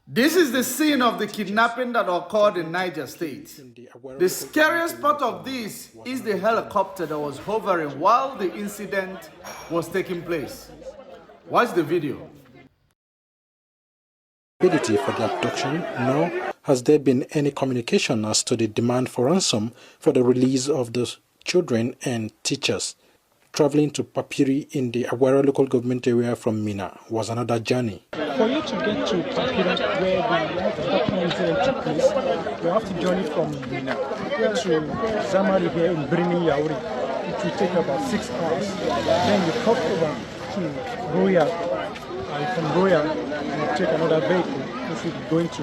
This is the scene of the kidnapping that occurred in Niger State. The scariest part of this is the helicopter that was hovering while the incident was taking place. Watch the video. For the abduction, nor has there been any communication as to the demand for ransom for the release of the children and teachers. Traveling to Papiri in the Awara local government area from Mina was another journey. For you to get to Papiri, where the abduction took place, you have to journey from Mina to Zamari here in Birni Yauri. It will take about 6 hours. Then you cross over to Roya, and from Roya you take another vehicle. If you're going to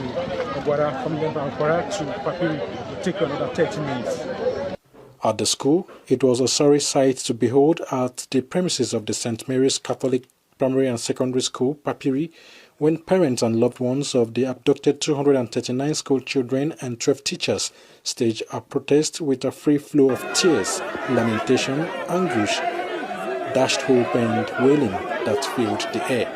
Awara, from Awara to Papiri, it will take another 30 minutes. At the school, it was a sorry sight to behold at the premises of the St. Mary's Catholic Primary and Secondary School, Papiri, when parents and loved ones of the abducted 239 school children and 12 teachers staged a protest with a free flow of tears, lamentation, anguish, dashed hope and wailing that filled the air.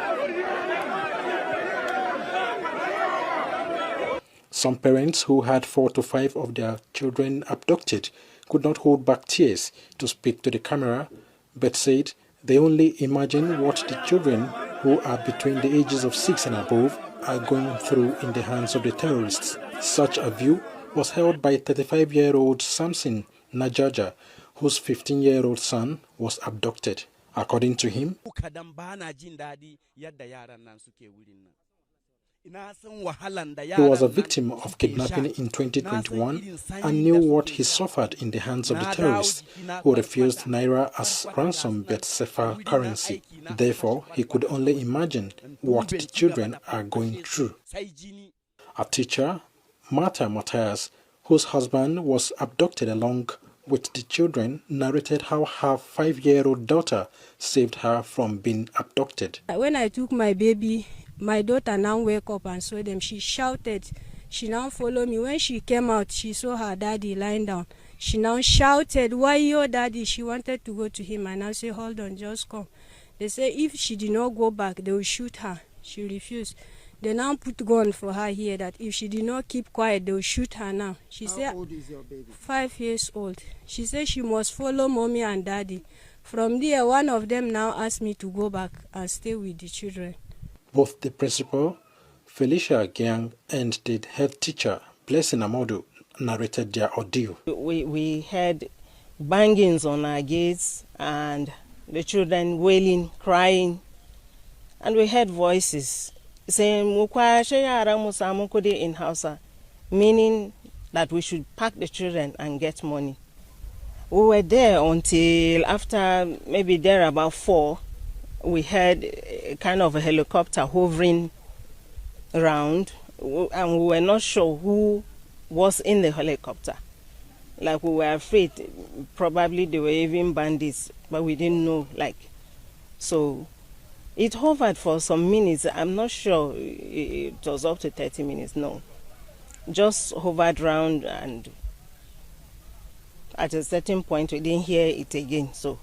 Some parents who had 4 to 5 of their children abducted could not hold back tears to speak to the camera, but said they only imagine what the children who are between the ages of 6 and above are going through in the hands of the terrorists. Such a view was held by 35-year-old Samson Najaja, whose 15-year-old son was abducted. According to him, he was a victim of kidnapping in 2021 and knew what he suffered in the hands of the terrorists who refused Naira as ransom but Sefa currency. Therefore, he could only imagine what the children are going through. A teacher, Martha Matthias, whose husband was abducted along with the children, narrated how her 5-year-old daughter saved her from being abducted. When I took my baby, my daughter now wake up and saw them. She shouted. She now followed me. When she came out, she saw her daddy lying down. She now shouted, "Why your daddy?" She wanted to go to him, and I said, "Hold on, just come." They say if she did not go back, they will shoot her. She refused. They now put gun for her here that if she did not keep quiet, they will shoot her now. She said, "How old is your baby?" 5 years old. She said she must follow mommy and daddy. From there, one of them now asked me to go back and stay with the children. Both the principal, Felicia Gyang, and the head teacher, Blessing Amodu, narrated their ordeal. We had bangings on our gates and the children wailing, crying, and we heard voices saying, in Hausa, meaning that we should pack the children and get money. We were there until after maybe there about 4. We heard kind of a helicopter hovering around, and we were not sure who was in the helicopter. Like, we were afraid, probably they were even bandits, but we didn't know, so it hovered for some minutes. I'm not sure it was up to 30 minutes, no. Just hovered around, and at a certain point we didn't hear it again, so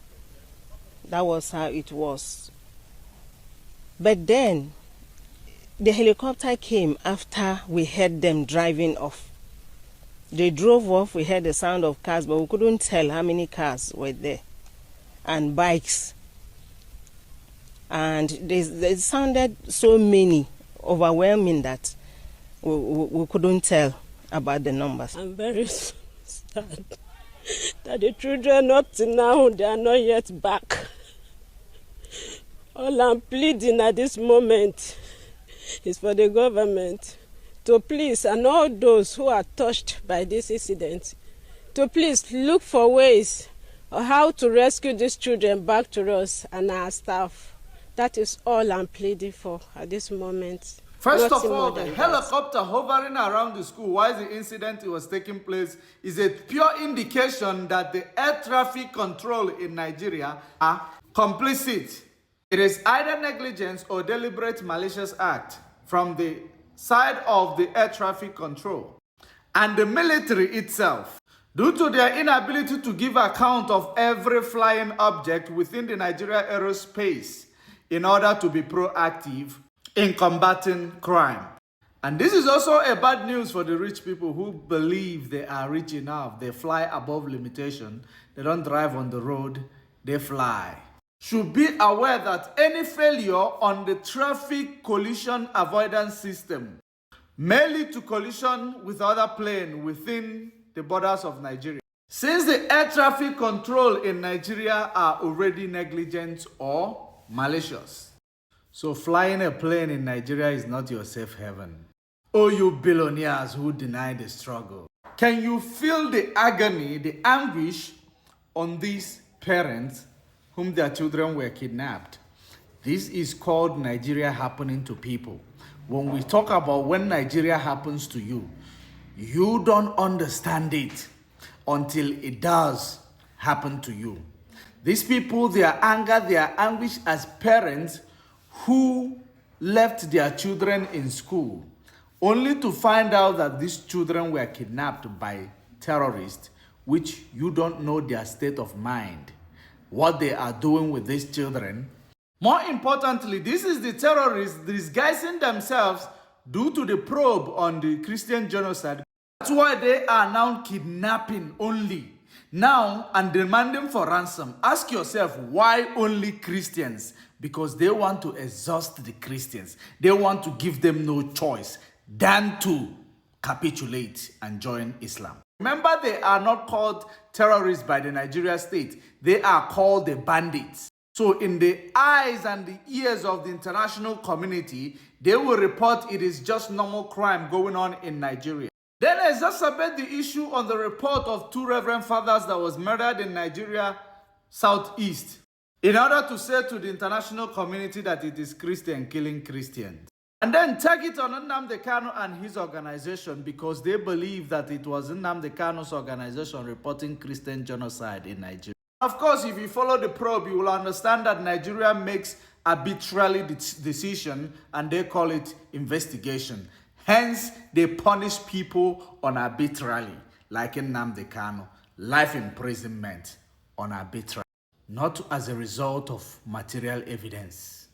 that was how it was. But then the helicopter came after we heard them driving off. They drove off, we heard the sound of cars, but we couldn't tell how many cars were there, and bikes. And they sounded so many, overwhelming, that we couldn't tell about the numbers. I'm very sad that the children up to now, they are not yet back. All I'm pleading at this moment is for the government to please, and all those who are touched by this incident, to please look for ways of how to rescue these children back to us and our staff. That is all I'm pleading for at this moment. First of all, the helicopter hovering around the school while the incident was taking place is a pure indication that the air traffic control in Nigeria are complicit. It is either negligence or deliberate malicious act from the side of the air traffic control and the military itself, due to their inability to give account of every flying object within the Nigeria aerospace in order to be proactive in combating crime. And this is also a bad news for the rich people who believe they are rich enough. They fly above limitation. They don't drive on the road, they fly. Should be aware that any failure on the traffic collision avoidance system may lead to collision with other plane within the borders of Nigeria. Since the air traffic control in Nigeria are already negligent or malicious. So flying a plane in Nigeria is not your safe haven. Oh, you billionaires who deny the struggle. Can you feel the agony, the anguish on these parents whom their children were kidnapped? This is called Nigeria happening to people. When we talk about when Nigeria happens to you, you don't understand it until it does happen to you. These people, their anger, their anguish as parents who left their children in school only to find out that these children were kidnapped by terrorists, which you don't know their state of mind, what they are doing with these children. More importantly, this is the terrorists disguising themselves due to the probe on the Christian genocide. That's why they are now kidnapping only now and demanding for ransom. Ask yourself, why only Christians? Because they want to exhaust the Christians. They want to give them no choice than to capitulate and join Islam. Remember, they are not called terrorists by the Nigeria state. They are called the bandits. So in the eyes and the ears of the international community, they will report it is just normal crime going on in Nigeria. Then exacerbate the issue on the report of 2 reverend fathers that was murdered in Nigeria southeast, in order to say to the international community that it is Christian killing Christians. And then tag it on Nnamdi Kanu and his organization because they believe that it was Nnamdi Kanu's organization reporting Christian genocide in Nigeria. Of course, if you follow the probe, you will understand that Nigeria makes arbitrary decision and they call it investigation. Hence, they punish people arbitrarily, like Nnamdi Kanu, life imprisonment arbitrarily, not as a result of material evidence.